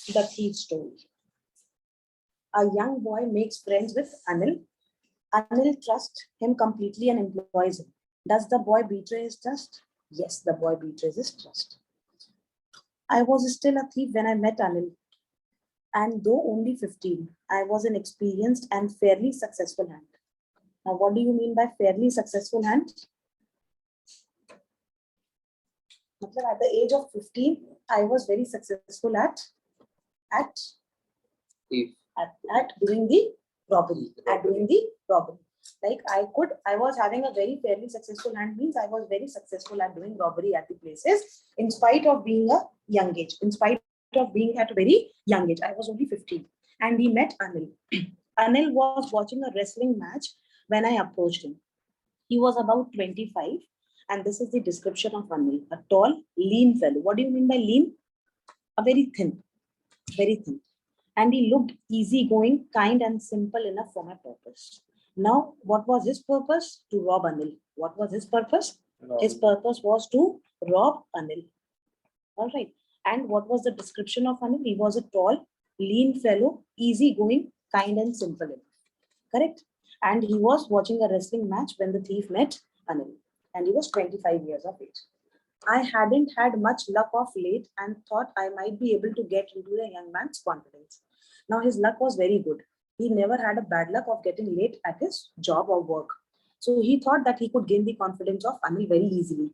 The thief story. A young boy makes friends with Anil. Anil trusts him completely and employs him. Does the boy betray his trust? Yes, the boy betrays his trust. I was still a thief when I met Anil. And though only 15, I was an experienced and fairly successful hand. Now, what do you mean by fairly successful hand? At the age of 15, I was very successful at doing the robbery. Like I was having a very fairly successful hand means I was very successful at doing robbery at the places in spite of being a young age. In spite of being at a very young age, I was only 15. And we met Anil. Anil was watching a wrestling match when I approached him. He was about 25. And this is the description of Anil. A tall, lean fellow. What do you mean by lean? A very thin. Very thin. And he looked easygoing, kind and simple enough for my purpose. Now, what was his purpose? To rob Anil. What was his purpose? His purpose was to rob Anil. All right. And what was the description of Anil? He was a tall, lean fellow, easygoing, kind and simple enough. Correct? And he was watching a wrestling match when the thief met Anil. And he was 25 years of age. I hadn't had much luck of late and thought I might be able to get into the young man's confidence. Now his luck was very good. He never had a bad luck of getting late at his job or work. So he thought that he could gain the confidence of Anil very easily.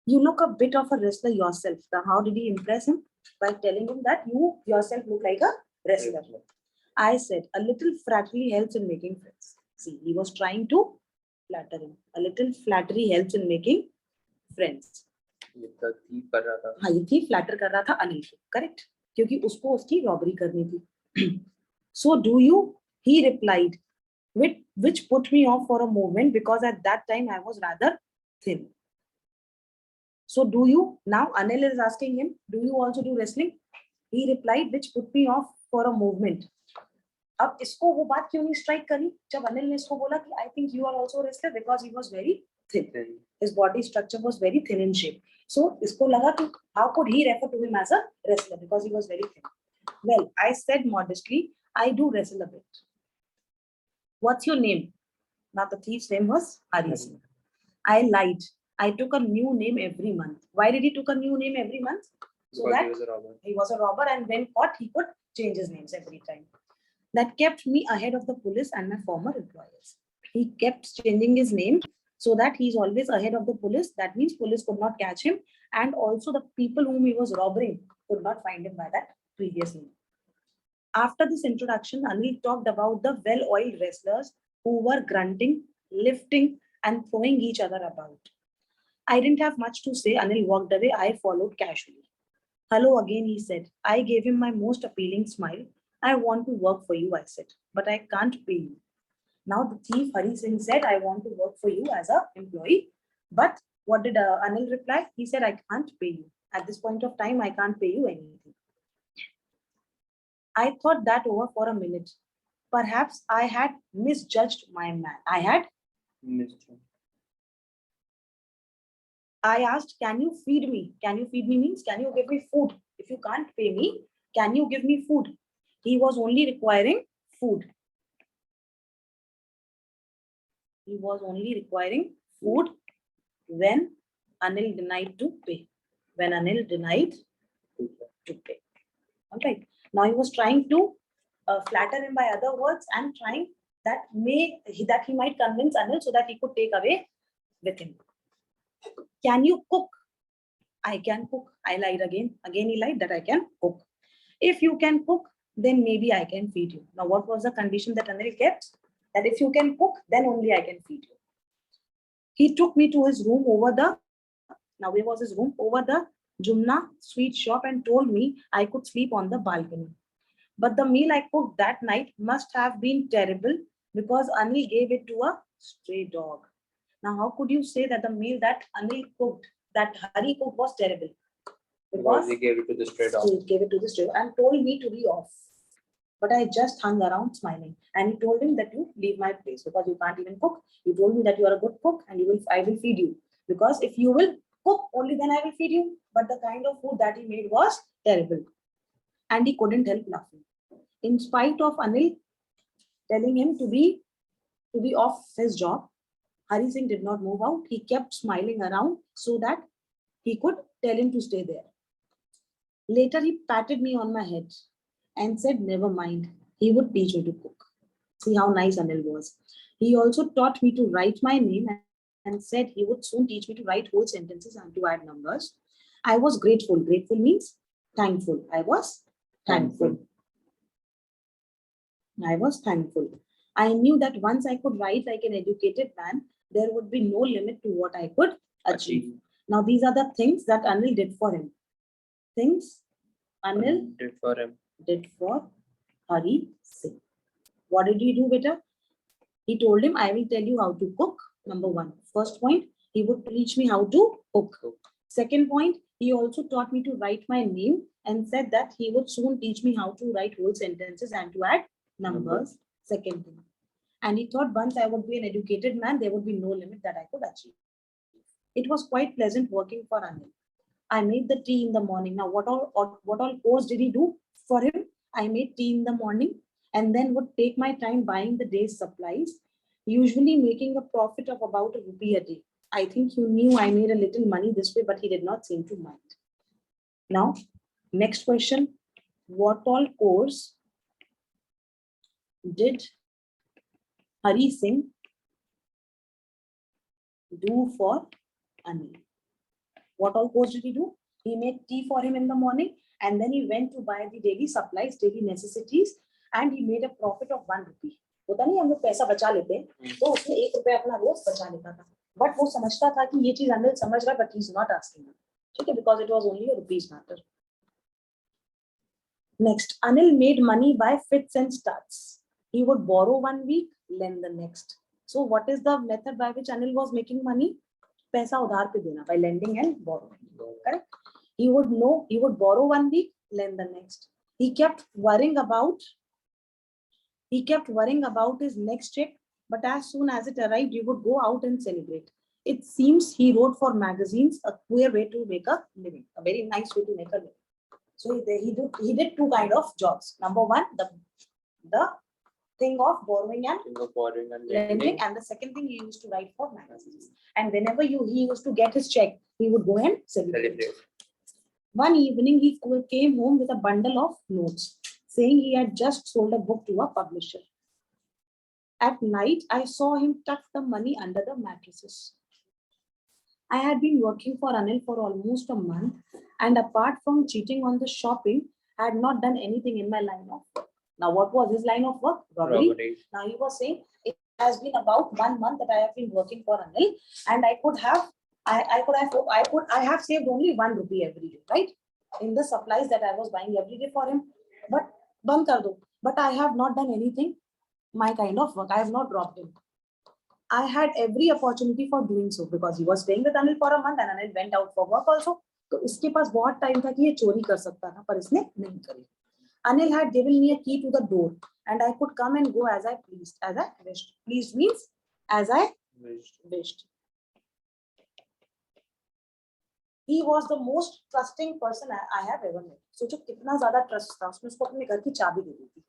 You look a bit of a wrestler yourself. Now how did he impress him? By telling him that you yourself look like a wrestler. I said, a little flattery helps in making friends. See, he was trying to flatter him. A little flattery helps in making friends. हाँ, ये thief flatter कर रहा था अनिल को, correct? क्योंकि उसको उसकी robbery करनी थी. So do you? He replied, which put me off for a moment because at that time I was rather thin. So do you? Now Anil is asking him, do you also do wrestling? He replied, which put me off for a moment. अब इसको वो बात क्यों नहीं strike करी जब अनिल ने इसको बोला कि I think you are also a wrestler because he was very thin. His body structure was very thin in shape. So इसको लगा कि how could he refer to him as a wrestler because he was very thin. Well, I said modestly, I do wrestle a bit. What's your name? Now the thief's name was Hari Singh. I lied. I took a new name every month. Why did he took a new name every month? So because that he was a robber and when caught, he could change his names every time. That kept me ahead of the police and my former employers. He kept changing his name so that he's always ahead of the police. That means police could not catch him. And also the people whom he was robbing could not find him by that previous name. After this introduction, Anil talked about the well-oiled wrestlers who were grunting, lifting, and throwing each other about. I didn't have much to say. Anil walked away. I followed casually. Hello again, he said. I gave him my most appealing smile. I want to work for you, I said, but I can't pay you. Now the thief Hari Singh said, I want to work for you as an employee. But what did Anil reply? He said, I can't pay you. At this point of time, I can't pay you anything. I thought that over for a minute. Perhaps I had misjudged my man. I asked, can you feed me? Can you feed me means, can you give me food? If you can't pay me, can you give me food? He was only requiring food. He was only requiring food when Anil denied to pay. When Anil denied to pay. All right. Now he was trying to flatter him by other words and trying that he might convince Anil so that he could take away with him. Can you cook? I can cook. I lied again. Again he lied that I can cook. If you can cook, then maybe I can feed you. Now what was the condition that Anil kept? That if you can cook, then only I can feed you. He took me to his room over the, now where was his room? Over the Jumna sweet shop and told me I could sleep on the balcony. But the meal I cooked that night must have been terrible because Anil gave it to a stray dog. Now how could you say that the meal that Anil cooked, that Hari cooked was terrible? Because he gave it to the stray dog. He gave it to the stray dog and told me to be off. But I just hung around smiling. And he told him that you leave my place because you can't even cook. You told me that you are a good cook and I will feed you. Because if you will cook, only then I will feed you. But the kind of food that he made was terrible. and he couldn't help laughing. In spite of Anil telling him to be off his job, Hari Singh did not move out. He kept smiling around so that he could tell him to stay there. Later, he patted me on my head and said, never mind, he would teach you to cook. See how nice Anil was. He also taught me to write my name and said he would soon teach me to write whole sentences and to add numbers. I was grateful. Grateful means thankful. I was thankful. I was thankful. I knew that once I could write like an educated man, there would be no limit to what I could achieve. Now, these are the things that Anil did for him. Things Anil did for Hari Singh. What did he do, beta? He told him, I will tell you how to cook. Number one. First point, he would teach me how to cook. Second point, he also taught me to write my name and said that he would soon teach me how to write whole sentences and to add numbers. Second thing. And he thought once I would be an educated man, there would be no limit that I could achieve. It was quite pleasant working for Anil. I made the tea in the morning. Now, what all course did he do for him? I made tea in the morning and then would take my time buying the day's supplies, usually making a profit of about ₹1 a day. I think you knew I made a little money this way, but he did not seem to mind. Now, next question. What all course did Hari Singh do for Anil? What all course did he do? He made tea for him in the morning and then he went to buy the daily supplies, daily necessities, and he made a profit of ₹1. होता नहीं हम लोग पैसा बचा लेते हैं तो उसने ₹1 अपना रोज बचा लेता था, बट वो समझता था कि ये चीज अनिल समझ रहा है, but he is not asking, ठीक है, because it was only a rupees matter. Next, Anil made money by fits and starts. He would borrow 1 week, lend the next. So what is the method by which Anil was making money? पैसा उधार पे देना, by lending and borrowing. Correct? He would borrow 1 week, lend the next. He kept worrying about his next check, but as soon as it arrived, he would go out and celebrate. It seems he wrote for magazines, a queer way to make a living, a very nice way to make a living. So he did two kind of jobs. Number one, the thing of borrowing and lending, and the second thing, he used to write for magazines. And whenever he used to get his check, he would go and celebrate. One evening, he came home with a bundle of notes, saying he had just sold a book to a publisher. At night, I saw him tuck the money under the mattresses. I had been working for Anil for almost a month, and apart from cheating on the shopping, I had not done anything in my line of work. Now, what was his line of work? Robbery. Now, he was saying it has been about 1 month that I have been working for Anil, and I have saved only ₹1 every day, right? In the supplies that I was buying every day for him. But I have not done anything, my kind of work. I have not robbed him. I had every opportunity for doing so because he was staying with Anil for a month and Anil went out for work also. तो इसके पास बहुत time था कि ये चोरी कर सकता था, पर इसने नहीं करी. Anil had given me a key to the door and I could come and go as I pleased, as I wished. Pleased means as I wished. He was the most trusting person I have ever met. सोचो कितना ज्यादा trust था उसमें, उसको अपने घर की चाबी दे दी थी,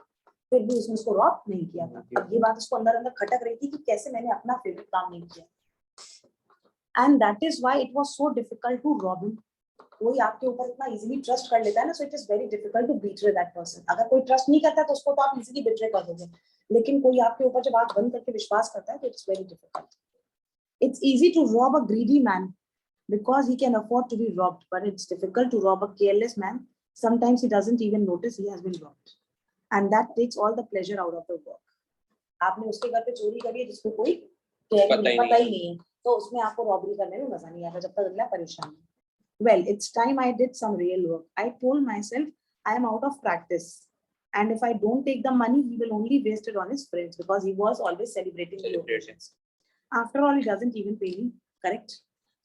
फिर भी उसने उसको रॉब नहीं किया था. अब ये बात उसको अंदर अंदर खटक रही थी कि कैसे मैंने अपना फेवरेट काम नहीं किया. And that is why it was so difficult to rob him. कोई आपके ऊपर इतना इजीली ट्रस्ट कर लेता है ना, so it is very difficult to betray that person. अगर कोई ट्रस्ट नहीं करता तो उसको तो आप इजीली बिट्रे कर दोगे, लेकिन कोई आपके ऊपर जब आंख बंद करके विश्वास करता है तो it's very difficult. It's easy to rob a greedy man because he can afford to be robbed, but it's difficult to rob a careless man. Sometimes he doesn't even notice he has been robbed, and that takes all the pleasure out of the work. आपने उसके घर पे चोरी करी है जिसको कोई पता ही नहीं है, तो उसमें आपको रॉबरी करने में मजा नहीं आता जब तक अगला परेशान है. Well, it's time I did some real work. I told myself I am out of practice, and if I don't take the money, he will only waste it on his friends because he was always celebrating the occasions. After all, he doesn't even pay me, correct?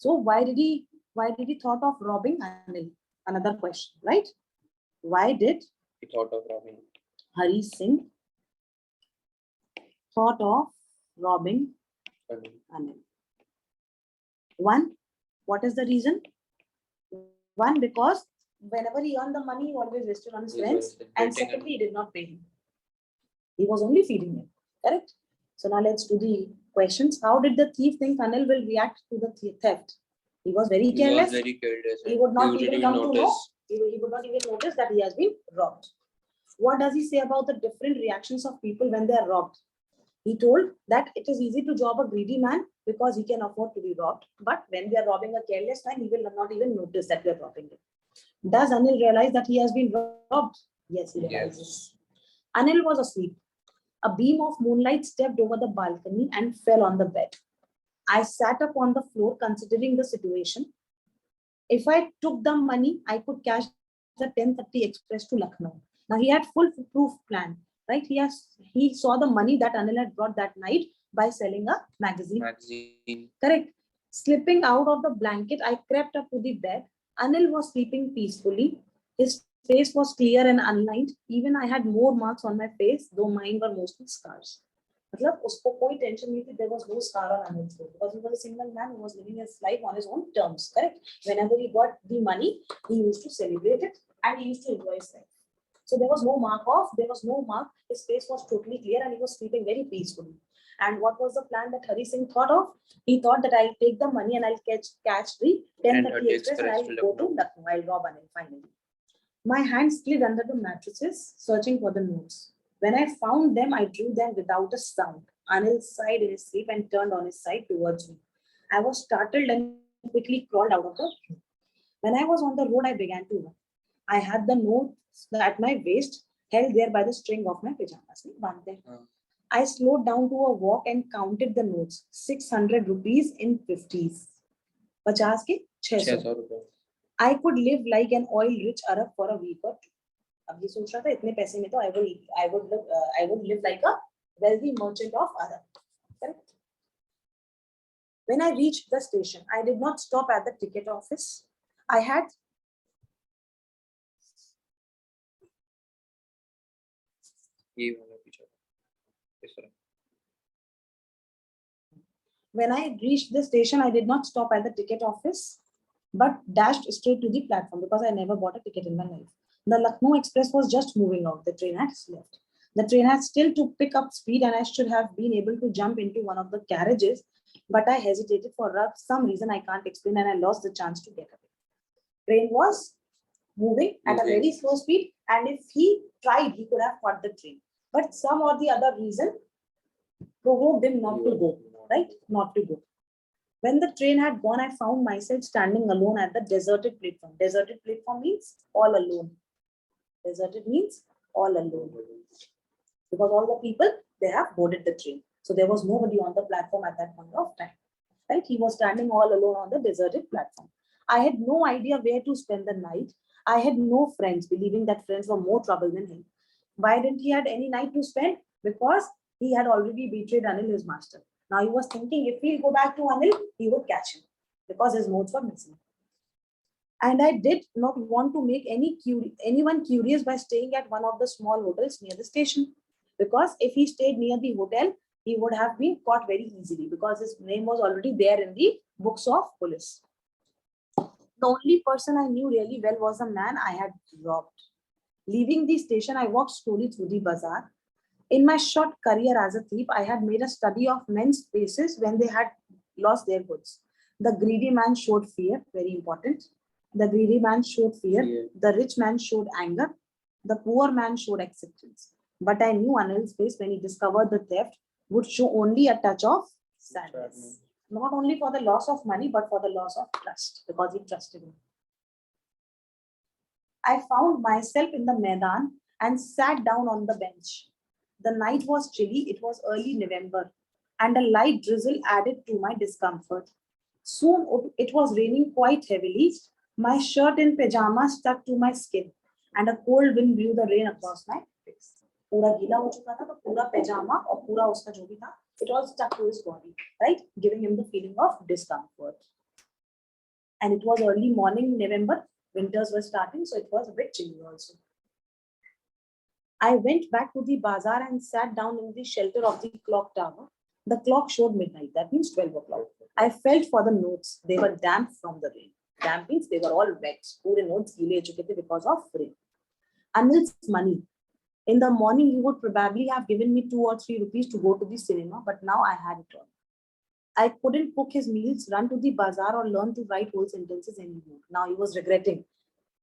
So why did he thought of robbing Anil? Another question, right? Why did he thought of robbing Hari Singh thought of robbing Anil? One, what is the reason? One, because whenever he earned the money, he always wasted on his He friends. was And dating secondly, he did not pay him. He was only feeding him. Correct? So now let's do the questions. How did the thief think Anil will react to the theft? He was very careless. He was very careless. He would not even come to know. notice. He would not even notice that he has been robbed. What does he say about the different reactions of people when they are robbed? He told that it is easy to rob a greedy man because he can afford to be robbed. But when we are robbing a careless man, he will not even notice that we are robbing him. Does Anil realize that he has been robbed? Yes, he realizes. Anil was asleep. A beam of moonlight stepped over the balcony and fell on the bed. I sat up on the floor considering the situation. If I took the money, I could catch the 10:30 express to Lucknow. Now he had full proof plan, right? He saw the money that Anil had brought that night by selling a magazine. Correct. Slipping out of the blanket, I crept up to the bed. Anil was sleeping peacefully. His face was clear and unlined. Even I had more marks on my face, though mine were mostly scars. मतलब उसको कोई tension नहीं थी. There was no scar on Anil's face because he was a single man who was living his life on his own terms. Correct. Whenever he got the money, he used to celebrate it and he used to enjoy his life. So there was no mark off. There was no mark. His face was totally clear and he was sleeping very peacefully. And what was the plan that Hari Singh thought of? He thought that I'll take the money and I'll catch the 10:30 express and I'll go to Lucknow. I'll rob Anil finally. My hands slid under the mattresses, searching for the notes. When I found them, I drew them without a sound. Anil sighed in his sleep and turned on his side towards me. I was startled and quickly crawled out of the room. When I was on the road, I began to run. I had the notes at my waist, held there by the string of my pajamas. I slowed down to a walk and counted the notes. 600 rupees in 50s. 50 ke 600. I could live like an oil-rich Arab for a week or two. अब ये सोच रहा था इतने पैसे में तो I would live like a wealthy merchant of Arab. Correct? When I reached the station, I did not stop at the ticket office. When I reached the station, I did not stop at the ticket office, but dashed straight to the platform because I never bought a ticket in my life. The Lucknow Express was just moving out. The train had left. The train had still to pick up speed and I should have been able to jump into one of the carriages, but I hesitated for some reason I can't explain and I lost the chance to get away. Train was moving at a very slow speed and if he tried, he could have caught the train. But some or the other reason provoked him not to go, right? Not to go. When the train had gone, I found myself standing alone at the deserted platform. Deserted platform means all alone. Deserted means all alone. Because all the people, they have boarded the train. So there was nobody on the platform at that point of time. Right? He was standing all alone on the deserted platform. I had no idea where to spend the night. I had no friends, believing that friends were more trouble than him. Why didn't he have any night to spend? Because he had already betrayed Anil, his master. Now he was thinking if he'll go back to Anil, he would catch him because his notes were missing. And I did not want to make anyone curious by staying at one of the small hotels near the station. Because if he stayed near the hotel, he would have been caught very easily because his name was already there in the books of police. The only person I knew really well was the man I had robbed. Leaving the station, I walked slowly through the bazaar. In my short career as a thief, I had made a study of men's faces when they had lost their goods. The greedy man showed fear, very important. The greedy man showed fear. Yeah. The rich man showed anger. The poor man showed acceptance. But I knew Anil's face when he discovered the theft would show only a touch of sadness. Not only for the loss of money, but for the loss of trust, because he trusted him. I found myself in the Maidan and sat down on the bench. The night was chilly, it was early November, and a light drizzle added to my discomfort. Soon it was raining quite heavily. My shirt and pajamas stuck to my skin, and a cold wind blew the rain across my face. पूरा गीला हो चुका था तो पूरा पैजामा और पूरा उसका जो भी था, it all stuck to his body, right? Giving him the feeling of discomfort. And it was early morning, November, winters were starting, so it was a bit chilly also. I went back to the bazaar and sat down in the shelter of the clock tower. The clock showed midnight, that means 12 o'clock. I felt for the notes, they were damp from the rain. Damp means they were all wet. Pure notes gile chukete because of rain. Anil's money. In the morning, he would probably have given me 2 or 3 rupees to go to the cinema, but now I had it all. I couldn't cook his meals, run to the bazaar, or learn to write whole sentences anymore. Now he was regretting.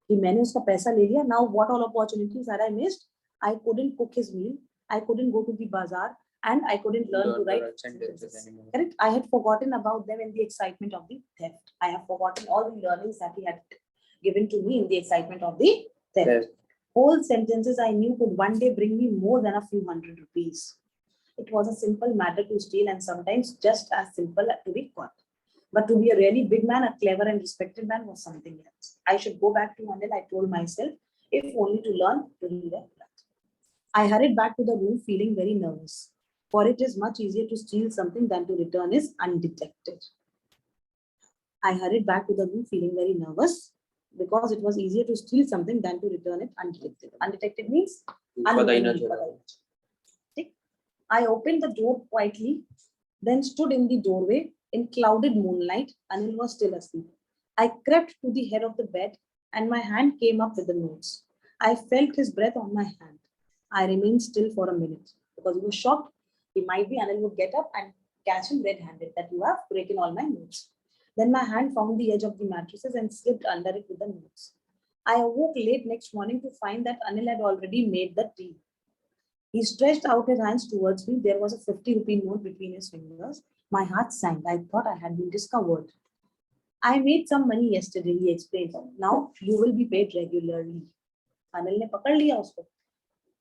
He मैंने उसका पैसा ले लिया. Now what all opportunities had I missed? I couldn't cook his meal. I couldn't go to the bazaar, and I couldn't learn to write sentences anymore. Correct. I had forgotten about them in the excitement of the theft. I have forgotten all the learnings that he had given to me in the excitement of the theft. Yes. Whole sentences I knew could one day bring me more than a few hundred rupees. It was a simple matter to steal, and sometimes just as simple to be caught. But to be a really big man, a clever and respected man was something else. I should go back to Anil, I told myself, if only to learn to read and write. I hurried back to the room feeling very nervous, for it is much easier to steal something than to return it undetected. I hurried back to the room feeling very nervous because it was easier to steal something than to return it undetected. Undetected means unknown. I opened the door quietly, then stood in the doorway. In clouded moonlight, Anil was still asleep. I crept to the head of the bed, and my hand came up with the notes. I felt his breath on my hand. I remained still for a minute because he was shocked. He might be Anil would get up and catch him red-handed that you have taken all my notes. Then my hand found the edge of the mattresses and slipped under it with the notes. I awoke late next morning to find that Anil had already made the tea. He stretched out his hands towards me. There was a 50-rupee note between his fingers. My heart sank. I thought I had been discovered. I made some money yesterday, he explained. Now you will be paid regularly. Anil ne pakad liya usko.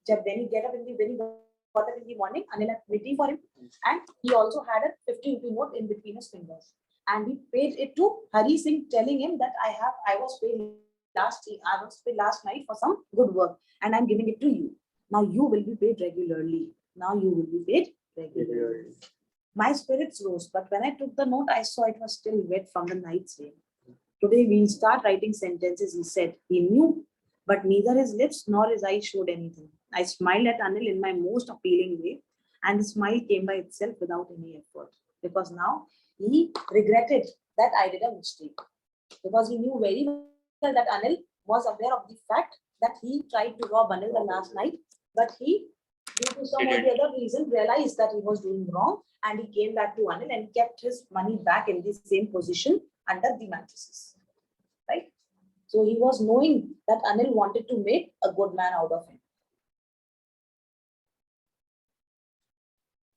When he got up in the morning, Anil had waiting for him, and he also had a 50-rupee note in between his fingers. And he paid it to Hari Singh, telling him that I was paid last night for some good work, and I'm giving it to you. Now you will be paid regularly. Now you will be paid regularly. My spirits rose, but when I took the note, I saw it was still wet from the night's rain. Today we'll start writing sentences, he said. He knew, but neither his lips nor his eyes showed anything. I smiled at Anil in my most appealing way, and the smile came by itself without any effort. Because now he regretted that I did a mistake. Because he knew very well that Anil was aware of the fact that he tried to rob Anil the last night, but he, due to some or the other reason, realized that he was doing wrong, and he came back to Anil and kept his money back in the same position under the mattresses. Right? So he was knowing that Anil wanted to make a good man out of him.